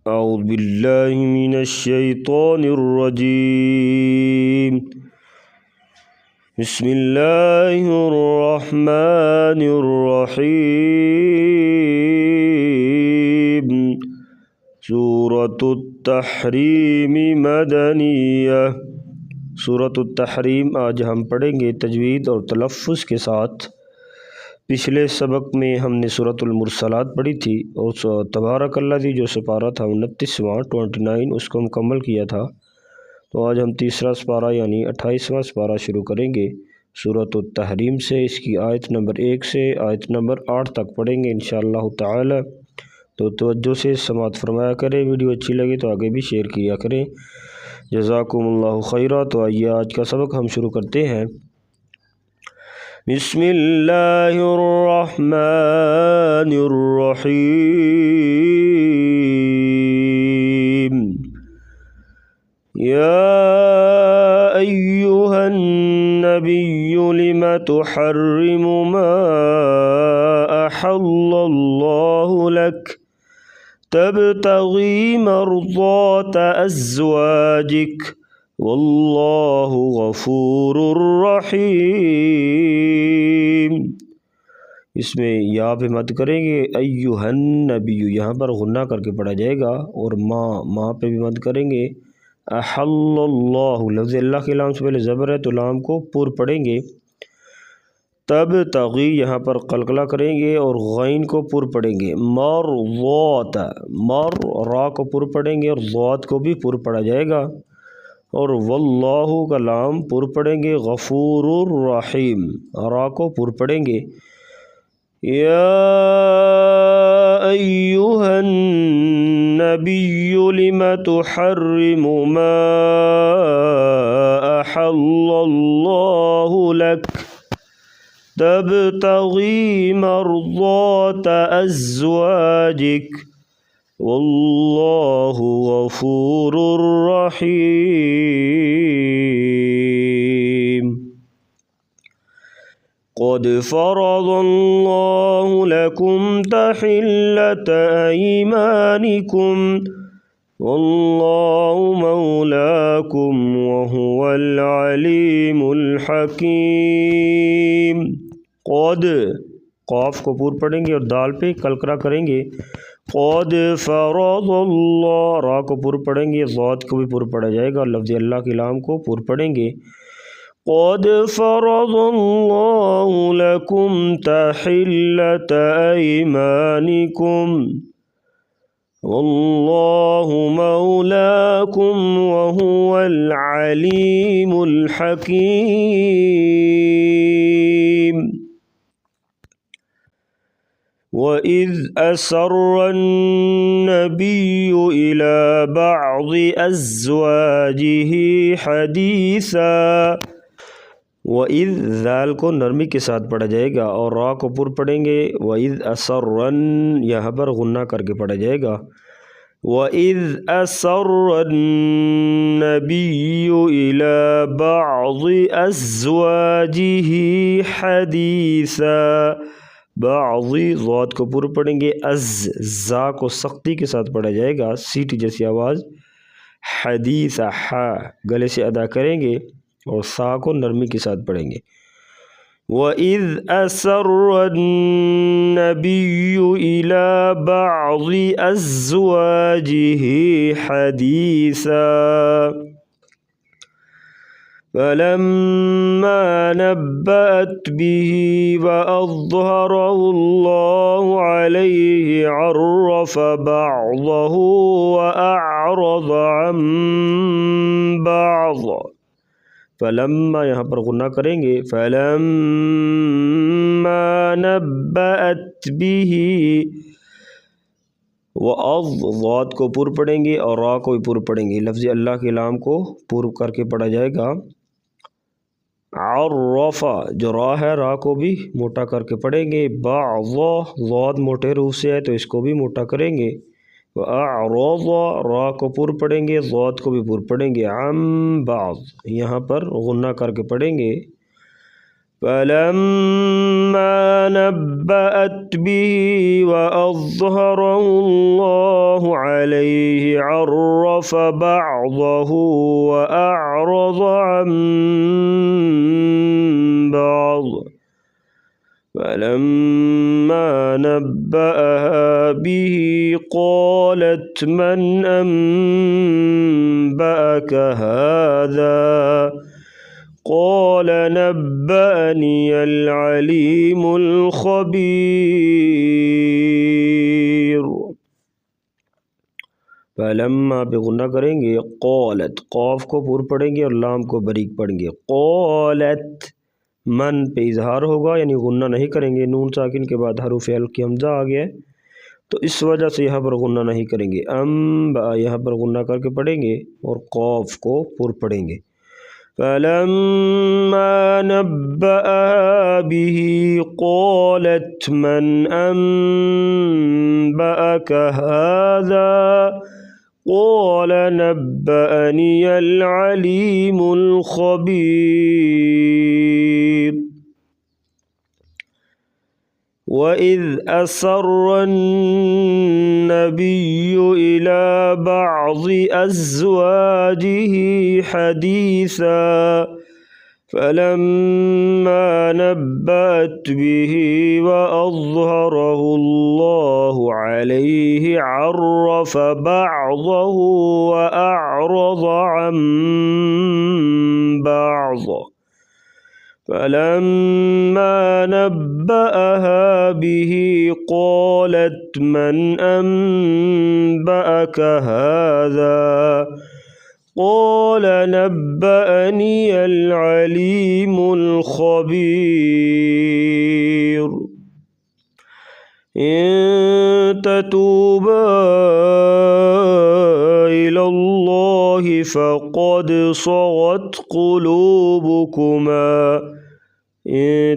औज़ु बिल्लाहि मिनश्शैतानिर्रजीम। बिस्मिल्लाहिर्रहमानिर्रहीम। सूरतुत तहरीम मदनिया। सूरतुत तहरीम आज हम पढ़ेंगे तजवीद और तलफ़्फ़ुज़ के साथ। पिछले सबक में हमने सूरतुल मुरसलात पढ़ी थी और तबारकल्लज़ी जो सिपारा था 29वां 29 उसको मुकम्मल किया था। तो आज हम तीसरा सिपारा यानी 28वां सिपारा शुरू करेंगे सूरतुत तहरीम से। इसकी आयत नंबर 1 से आयत नंबर 8 तक पढ़ेंगे इंशाअल्लाह ताला। तो तवज्जो से समाअत फरमाया करें। वीडियो अच्छी लगे तो आगे भी शेयर किया करें। जज़ाकुमुल्लाहु खैरा। तो आइए आज का सबक हम शुरू करते हैं। बिस्मिल्लाहिर्रहमानिर्रहीम। या अय्युहन नबिय्यु लिमा तुहर्रिमु मा अहल्लल्लाहु लक तबतगी मर्ज़ात अज़वाजिक वल्लाहु गफ़ूरुर रहीम। इसमें या पे मत करेंगे। अय्युहन नबिय्यु यहाँ पर गुन्ना करके पढ़ा जाएगा और माँ पे भी मत करेंगे। अहल्लल्लाहु लफ्ज़ अल्लाह के लाम से पहले ज़बर है तो लाम को पुर पढ़ेंगे। तब तगी यहाँ पर कलकला करेंगे और गैन को पुर पढ़ेंगे। मर्ज़ात मर रा को पुर पढ़ेंगे और ज़ात को भी पुर पढ़ा जाएगा और वल्लाहु का लाम पुर पढ़ेंगे। गफ़ूरुर रहीम रा को पुर पढ़ेंगे। या अय्युहन नबिय्यु लिमा तुहर्रिमु मा अहल्लल्लाहु लक तबतगी मर्ज़ात अज़वाजिक वल्लाहु गफ़ूरुर रहीम। क़द फ़रज़ल्लाहु लकुम तहिल्लत ऐमानिकुम वल्लाहु मौलाकुम वहुवल अलीमुल हकीम। क़द क़ाफ़ को पूर पढ़ेंगे और दाल पे कलकरा करेंगे। क़द फ़रज़ल्लाह रा को पुर पढ़ेंगे, ज़ात को भी पुर पढ़ा जाएगा। लफ्ज़ अल्लाह के लाम को पुर पढ़ेंगे। क़द फ़रज़ल्लाहु लकुम तहिल्लत ऐमानिकुम वल्लाहु मौलाकुम वहुवल अलीमुल हकीम। वइज़ असर्रन नबिय्यु इला बअज़ि अज़वाजिही हदीसा। वइज़ ज़ाल को नरमी के साथ पढ़ा जाएगा और रा को पुर पढ़ेंगे। वइज़ असर्रन यहाँ पर गुन्ना करके पढ़ा जाएगा। वइज़ असर्रन नबिय्यु इला बअज़ि अज़वाजिही हदीसा। बाज़ी ज़ात को पुर पढ़ेंगे। ज़ा को सख्ती के साथ पढ़ा जाएगा, सीटी जैसी आवाज़। हदीसा हा गले से अदा करेंगे और सा को नरमी के साथ पढ़ेंगे। वइज़ असर्रन नबिय्यु इला बअज़ि अज़वाजिही हदीसा फलम्मा नब्बअत बिही वअज़्हरहुल्लाहु अलैहि अर्रफ़ बअज़हु वअअरज़ अन बअज़। फलम्मा यहाँ पर गुन्ना करेंगे। फलम्मा नब्बअत बिही ज़ात को पुर पढ़ेंगे और रा को भी पुर पढ़ेंगे। लफ्ज़ अल्लाह के लाम को पुर करके पढ़ा जाएगा। अर्रफ़ा जो रा है रा को भी मोटा करके पढ़ेंगे। बअज़ ज़ात मोटे रूप से है तो इसको भी मोटा करेंगे। वअअरज़ रा को पुर पढ़ेंगे, ज़ात को भी पुर पढ़ेंगे। अन बअज़ यहाँ पर गुन्ना करके पढ़ेंगे। फलम्मा नब्बअत बिही व अज़हरहु अलैहि अर्रफ़ बअज़हु व अअरज़ अन बअज़ फलम्मा नब्बअहा बिही क़ालत मन अम्बअक हाज़ा क़ाल नब्बअनियल अलीमुल ख़बीर। फलम्मा पे गुन्ना करेंगे, क़ालत क़ाफ को पूर पढ़ेंगे और लाम को बरीक पढ़ेंगे। क़ालत मन पे इजहार होगा, यानी गुन्ना नहीं करेंगे। नून साकिन के बाद हरूफ हल्की हमज़ा आ गया है, तो इस वजह से यहाँ पर गुन्ना नहीं करेंगे। अम्बा यहाँ पर गुन्ना करके पढ़ेंगे और क़ाफ को पूर पढ़ेंगे। फलम्मा नब्बअहा बिही क़ालत मन अम्बअक हाज़ा क़ाल नब्बअनियल अलीमुल ख़बीर। वइज़ अस्सर्रन्नबिय्यु इला बअज़ि अज़वाजिही हदीसा फलम्मा नब्बअत बिही व अज़हरहुल्लाहु अलैहि अर्रफ़ बअज़हु व अअरज़ अन बअज़ फलम्मा नब्बअहा बिही क़ालत मन अम्बअक हाज़ा क़ाल नब्बअनियल अलीमुल ख़बीर। इन ततूबा इलल्लाहि फ़क़द सग़त क़ुलूबुकुमा।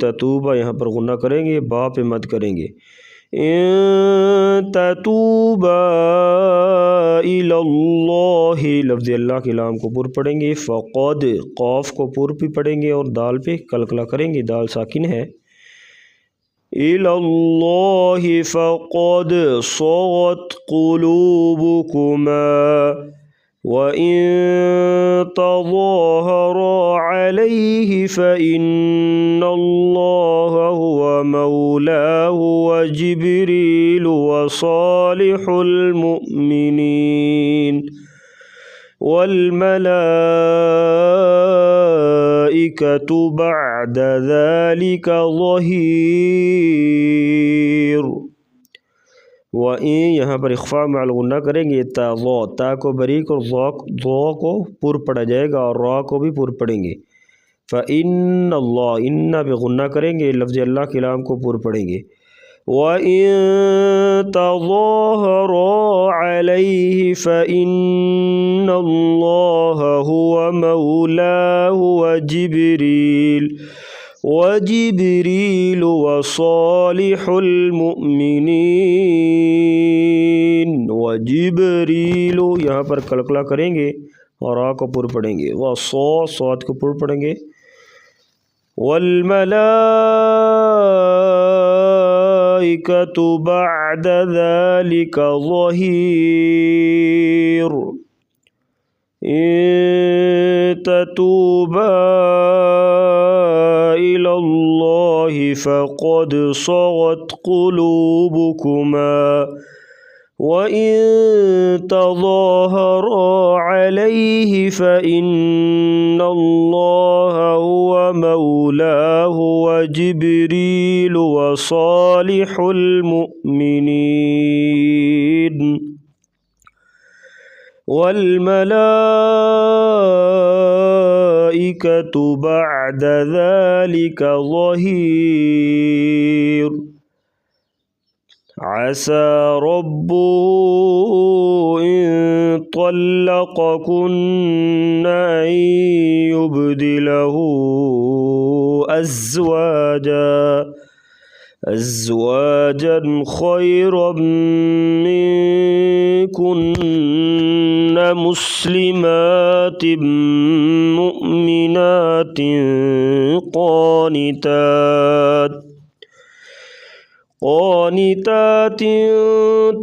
ततूबा यहाँ पर गुन्ना करेंगे, बा पे मद करेंगे। ततूबा इलल्लाहि लफ्ज़ अल्लाह के लाम को पूर पढ़ेंगे। फ़क़द क़ाफ को पूर भी पढ़ेंगे और दाल पे कलकला करेंगे, दाल साकिन है। इलल्लाहि फ़क़द सग़त क़ुलूबुकुमा व इन तज़ाहरा अलैहि फ़इन्नल्लाह हुवा मौलाहु व जिब्रील व सालिहुल मुअमिनीन वल मलाइकतु बअद ज़ालिका ज़हीर। व यहाँ पर इख्फ़ा मअल गुन्ना करेंगे। ता को बरीक और ज़ा को पूर पढ़ा जाएगा और रा को भी पूर पढ़ेंगे। फ़इन्नल्लाह इन्ना पे गुन्ना करेंगे, लफ्ज़ अल्लाह के लाम को पूर पढ़ेंगे। व इन तज़ाहरा अलैहि फ़इन्नल्लाह हुवा मौलाहु व जिब्रील व सालिहुल मुअमिनीन व जिब्रील यहाँ पर कलकला करेंगे और आ को पूर पढ़ेंगे। व सौत को पूर पढ़ेंगे। वल मलाइकतु बअद ज़ालिका ज़हीर। इन ततूबा इलल्लाहि फ़क़द सग़त क़ुलूबुकुमा व इन तज़ाहरा अलैहि फ़इन्नल्लाह हुवा मौलाहु व जिब्रील व सालिहुल मुअमिनीन वल मलाइकतु बअद ज़ालिका ज़हीर। असा रब्बुहु इन तल्लक़कुन्न अन युब्दिलहु अज़्वाजन खैरम कुन्न मुस्लिमातिन मुमिनातिन क़ानितातिन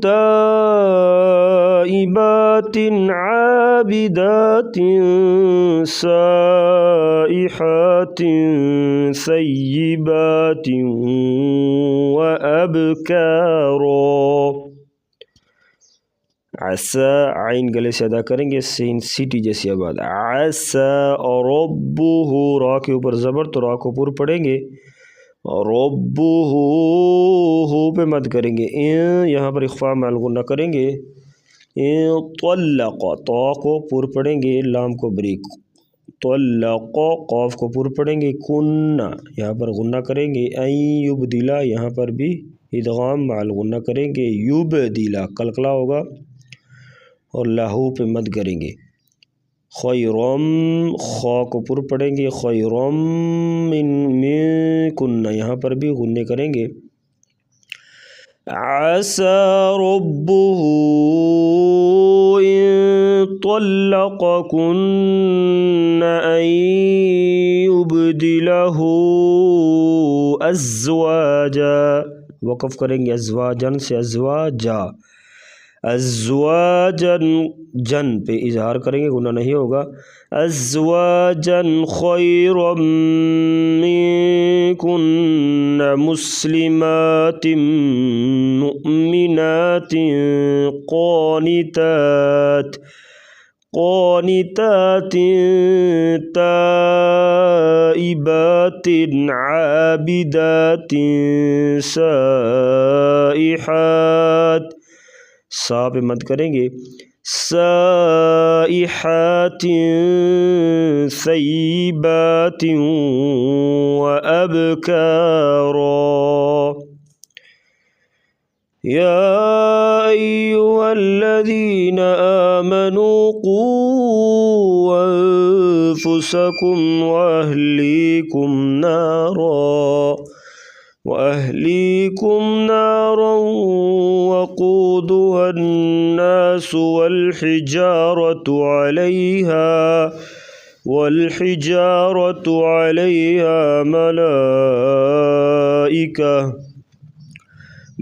ताइबातिन आबिदातिन साइहातिन सय्यिबातिन व अबकारा। असा आइन गले से अदा करेंगे, सीन सीटी जैसी आवाज़। असा रब्बुहु, रा के ऊपर ज़बर तो रा को पूर पढ़ेंगे। रब्बुहु हो पे मत करेंगे, यहाँ पर इख्फा माल गुन्ना करेंगे। तल्लक़, तो को पूर पढ़ेंगे, लाम को ब्रेक। तल्लक़, क़ाफ को पूर पढ़ेंगे। कुन्ना, यहाँ पर गुन्ना करेंगे। अन युबदिला, यहाँ पर भी इदगाम माल गुन्ना करेंगे। युबदिला कलकला होगा और लाहू पे मद करेंगे। खैरम, खा को पुर पढ़ेंगे। खैरम मिन कुन्ना, यहाँ पर भी गुन्ने करेंगे। आसा रब्बुहु इन तल्लक़कुन्न अन युबदिलहु अज़्वाजा, वक़फ़ करेंगे अज़्वाजन से अज़्वाजा। अज़्वाजन, जन पे इजहार करेंगे, गुना नहीं होगा। अज़्वाजन खैरम मिनकुन्न मुस्लिमातिन मुमिनातिन क़ानितातिन ताइबातिन आबिदातिन साइहात, सा पे मत करेंगे। साइहातिन सय्यिबातिन व अबकारा। या अय्युहल्लज़ीना आमनू क़ू अन्फुसकुम व अहलीकुम नारा वक़ूदुहा अन्नासु वल्हिजारतु अलैहा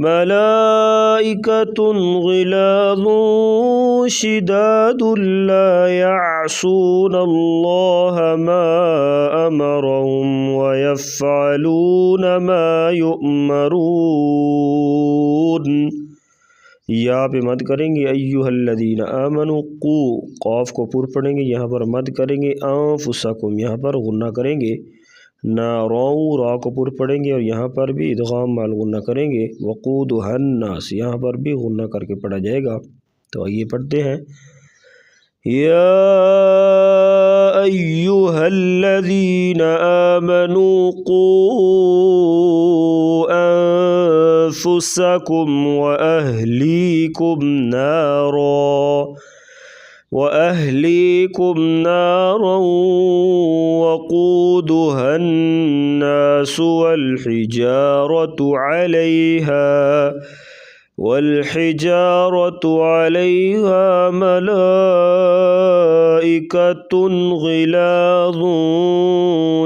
मलाइकतुन ग़िलाज़ुन शिदादुन ला यअसूनल्लाहा मा अमरहुम व यफ़अलून मा युअमरून। या पे मद करेंगे। अय्युहल्लज़ीना आमनू क़ू, क़ाफ को पूर पढ़ेंगे, यहाँ पर मद करेंगे। अन्फुसकुम, यहाँ पर गुन्ना करेंगे। नारौ, रा को पूर पढ़ेंगे और यहाँ पर भी इदगाम माल गुन्ना करेंगे। वक़ूदुहा अन्नास, यहाँ पर भी गुन्ना करके पढ़ा जाएगा। तो आइए पढ़ते हैं। या अय्युहल्लज़ीना आमनू क़ू अन्फुसकुम व अहलीकुम नारा वक़ूदुहा अन्नासु वल्हिजारतु अलैहा मलाइकतुन ग़िलाज़ुन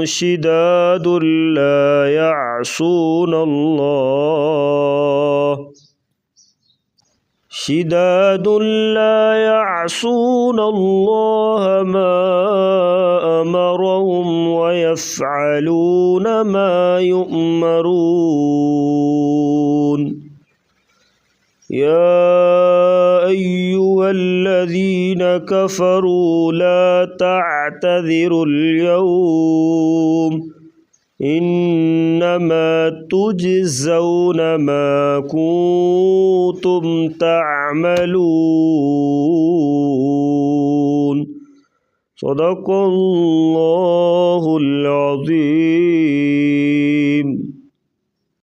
शिदादुन ला यअसूनल्लाहा मा अमरहुम व यफ़अलून मा युअमरून। या अय्युहल्लज़ीना कफ़रू ला तअतज़िरुल यौम इन्नमा तुजज़ौना मा कुन्तुम तअमलून। सदक़ल्लाहुल अज़ीम।